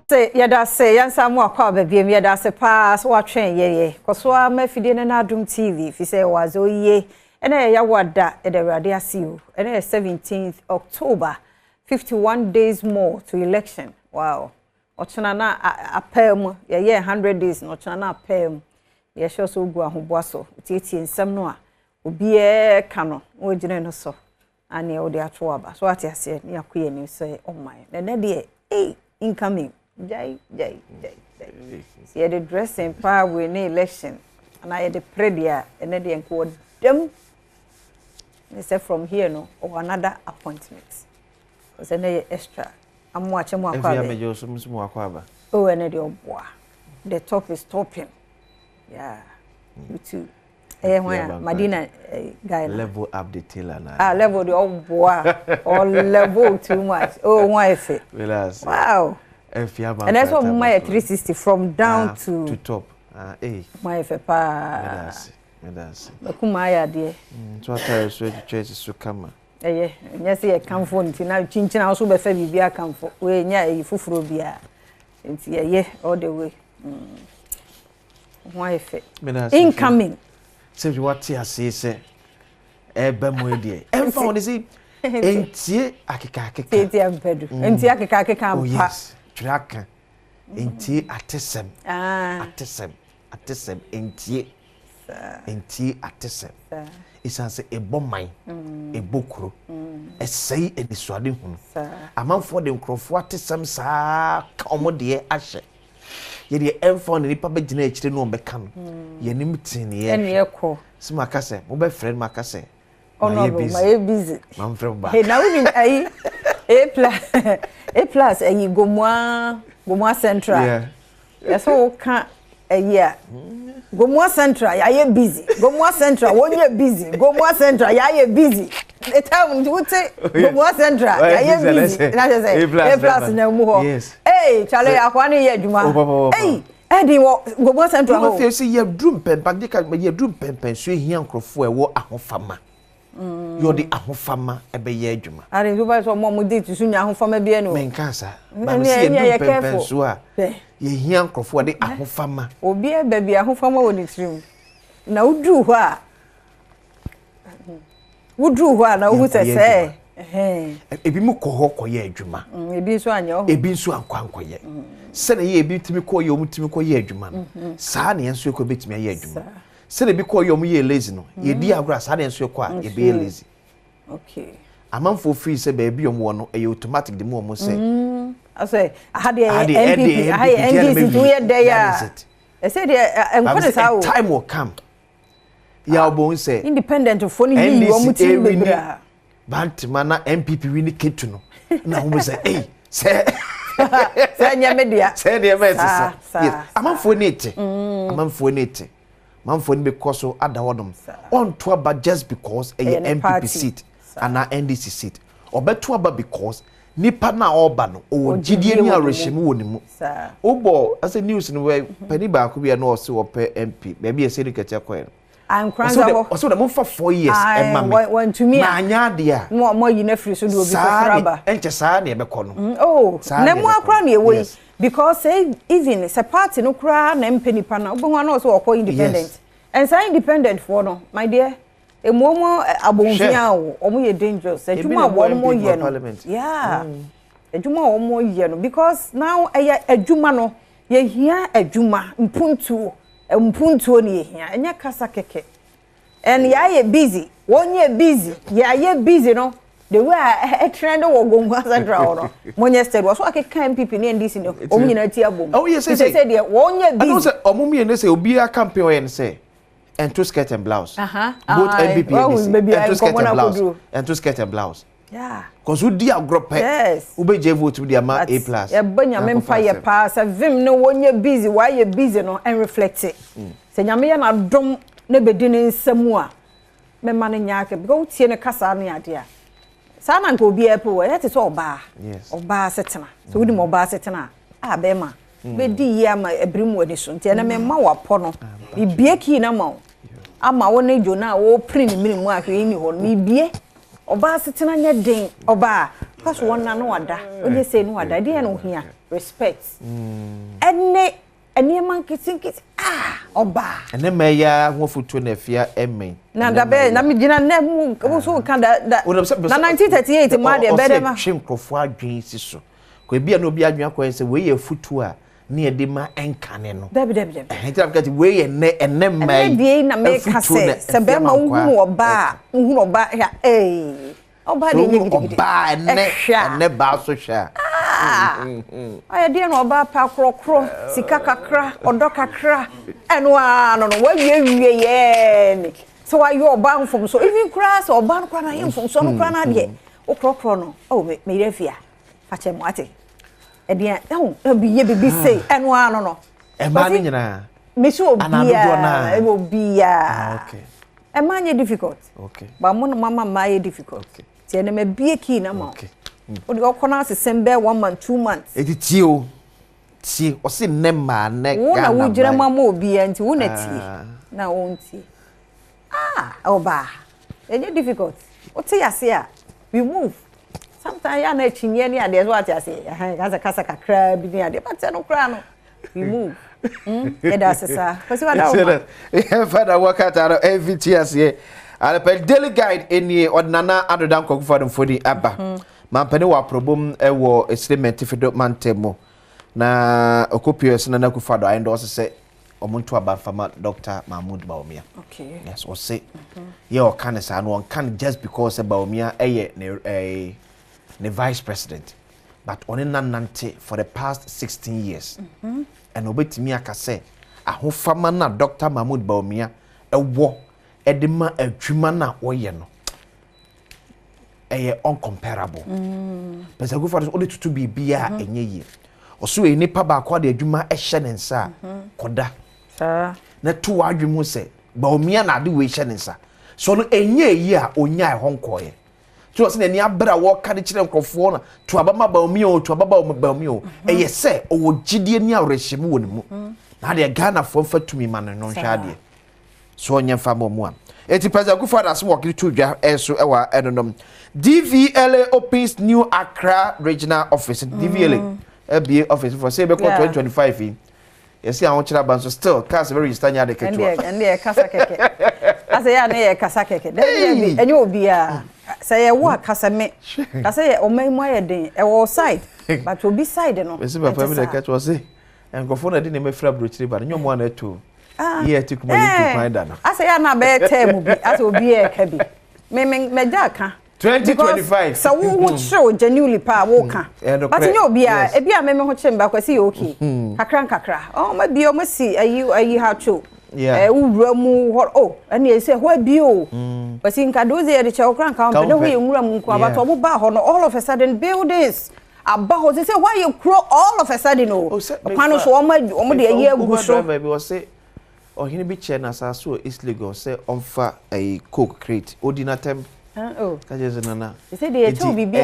Say yada say yansa mu akwa babiem yada se pa so watwen ye koso a mafide na Adom TV fi say wazo ye ena ya wada e de rade asiu ena 17th October 51 days more to election. Wow. Ochana na apem ye 100 days no ochana na apem ye sure so gu ahoboaso tietie nsem no a obi e ka no wo gine no so ane o de atwo aba so ati ase ne akoye ni say oh my na de incoming Jai. See the dressing power we in election, and I had the prayer and then the encourage them. They said from here no or another appointment. Because any extra. I'm watching more. Oh, and the top is topping. Yeah, you too. Eh, Madina guy. Level up the tailor now. Level the old boy or level too much. Oh, why is it? Wow. And that's what my 360 from down to top. My fepa. Medasi. Kumaya dear. So I tell you, so the church is to come. Yes, I come for it now. Chinchin also be fair be come for. We nya e fufuro bia. Nti ye all the way. Why fe? Incoming. Say what you say. Ebe mo die. Emfa on say entie akeka. Entie ampedu. Entie akeka ampa. Oh yes. Traka enti atesem atesem enti atesem isanse eboman ebokuro esei enisuade hunu amanfo de nkrofo atesem saa ka omode ahye ye de emfo ne nipa begina akire no ombeka no ye nim tini ye ene ekọ sima kase mo be friend makase my busy mam friend ba hey now we ai A plus ayi Gomwa Central. Yeah. So can a year. Gomwa Central, ya busy. Gomwa Central, when you busy. Gomwa Central, ya busy. The time would say Gomwa Central, ya busy. And I say A plus no more. Yes. Hey, Charlie, I want to Juma. Hey, Eddie, Gomwa Central. If you see your drum pen, but they can your drum pen, so here for a war ahofama. You're the ahofama ebe ye adwuma. Are you buy so mom did to sunya ahofama bia no. Men kansa. Ba me see you pen so a. Ye hia nkrofo de ahofama. Obi e ba bia ahofama woni trim. Na udru ho a. Udru ho a na wo se ebi mu ko ye adwuma. Ebi so anya ho. Ebi so ankwa ye. Se na ye ebi timi ko ye omutimi ko ye adwuma no. Saa na yenso ko betimi ye adwuma. Se be call you ye lazy no ye di agora sa de nso kwa ye be lazy. Okay. Amanfo free say baby omo no e automatic the mo say. I say I had the MPP I NDC to ye there ya. I said the time will come. Ya obo say independent for ni yi wo muti bebra. Bant mana MPP win ketu no. Na wo say eh say nya media. Say the mess say. Amanfo ni ete. Amanfo ni ete. Manfo ni because so Adom on to about just because a MPP seat and a NDC seat or better about because nipa na oba no o gidie ni arehim woni mu obo as a news no way pani ba ko bia no so pe MP baby e say kete koen I'm cranza so the for 4 years e ma me na anya de a mo yi na free so do obi fraba enche saa na e be ko no oh na mo akra na e wo because even se party no kra na MP nipa na obo na so okọ independent and say independent for no my dear emomo abonfia wo omo ye dangerous adwuma wo no mo ye no yeah adwuma wo mo ye no because now adwuma no ye hia adwuma mpuntuo ni ye hia enya kasa keke and ye busy won ye busy ye busy no the way a trend wo Gomwa Central no monye steady wo so akeka MPP ni NDC no omo nyina ti abom oh yes say the won ye busy I know say omo me ne say obi a campaign yen say and two skirt and blouse. Both MPP and two skirt and blouse. And two skirt and blouse. Yeah. Because who dia group yes. Ube je vote with their man A plus. Yeah, banya memfa ye pass. Vim no when you busy, why you busy no and reflect it. Say nyame ya na dom ne bedini nsemu a. Me mane nyaake because tie ne kasa na ade a. Sa na nka obi epo we yete so oba. Yes. Oba setena. So wudi mo oba setena. Ah be ma. Be di ya ma ebrim woni so. Ntia na me ma wapo no. Bibie ki na ma. Ama wona jona wo print minimu ahwe ni ho mi bie oba setena nya den oba Because one na no wada. Onye say no wada. Dey no hia. Respect. Ene man kitin oba. Ene meya ho foto na fia emen. Na da be na me gina na mu so kan da na 1938 ma de be dem. Twem krofo adwen si so. Ko bia na obi adwen akwa se we ye foto a na ye de ma enkane no. Debi. Enti am we ye ene mai. Ene die na me ka se be ma hu oba ya oba de nye gidi. Oba ene ba so hwa. Aye dey no oba pa krokro sika kakra odo kakra eno no wa wie ye ni so wa yo oba mfom so even crass oba no kra na ye mfom so no kra na de o krokro no o me refia fa che mo ate e dey bi ye bibi say eno no e ma ni nyina me so obia okay e ma nye difficult okay ba mo no mama ma ye difficult tie na me bie ki na ma okay o de okona se sembe 1 month 2 months eti tie o se ne ma ne ga na wo jira mama obi anti wo na tie na wo ntie oba enye difficult o tie ase a we move sometimes ya na chinye ni ade so ate ase kasa kakra bi ni ade but no kra no we move e da sesa kasi wa da o father work out every tears here ale pe daily guide eni odnana adodan kokufadum fodi aba mampene wa probum ewo statement fido mantemo na okopios na nakufado I endorse say omuntu aba fama Dr. Mahmoud Bawumia. Okay. Yes, o say ye o kan say no kan just because Bawumia eye ne vice president but oni nanante for the past 16 years. And obetimi aka say ahofama na Dr. Mahmoud Bawumia ewo edema adwuma na woye no uncomparable. Pesa go for only to be bia enye ye. Oso e nipa ba kwa de adwuma ehye ne nsa koda. Na to adwumu se Bawumia na de we hye ne nsa. So no enye yi a onya e honkoye. So se ni abra wo ka de kire nkofo na to abama Bawumia o to ababa Bawumia o eye se owo gidie ni awrehye wo ne mu. Na de Ghana fo fatumi ma no hwa de. So onye fa mo a. Eti President Akufo-Addo as work to dwa enso ewa enonom. DVLA opens new Accra regional office. DVLA BA office for say be 2025. You see I want to ban so still cars very register nya de keto. And kasa keke. Asa ya na ye kasa keke. Dem enye obi a say ye wo kasa me. Kasa ye o man mo ye den e wo side but obi side no. We see papa me de keto say enkofo na de ne mefra brochiri ba nyo mo na eto. Yeah, to come to find that. I say na be term bi as obi e ka bi. Me ja ka 2025. So wo show genuinely pa wo ka. But you obi a e bi a me ho chemba kwasi okay. Kakra. Oh ma bi o ma si ayi ha cho. Yeah. Wura mu and e say ho bi o. Kwasi nka doze e de che okran ka on pe ho wura mu kwa but omo ba ho no all of a sudden buildings about they say why you grow all of a sudden no. Pano so omo de ayi agu so. Maybe we say or hini bi chair na saso East Lagos say onfa a coke crate odina temp oh ka je nana they say they tell be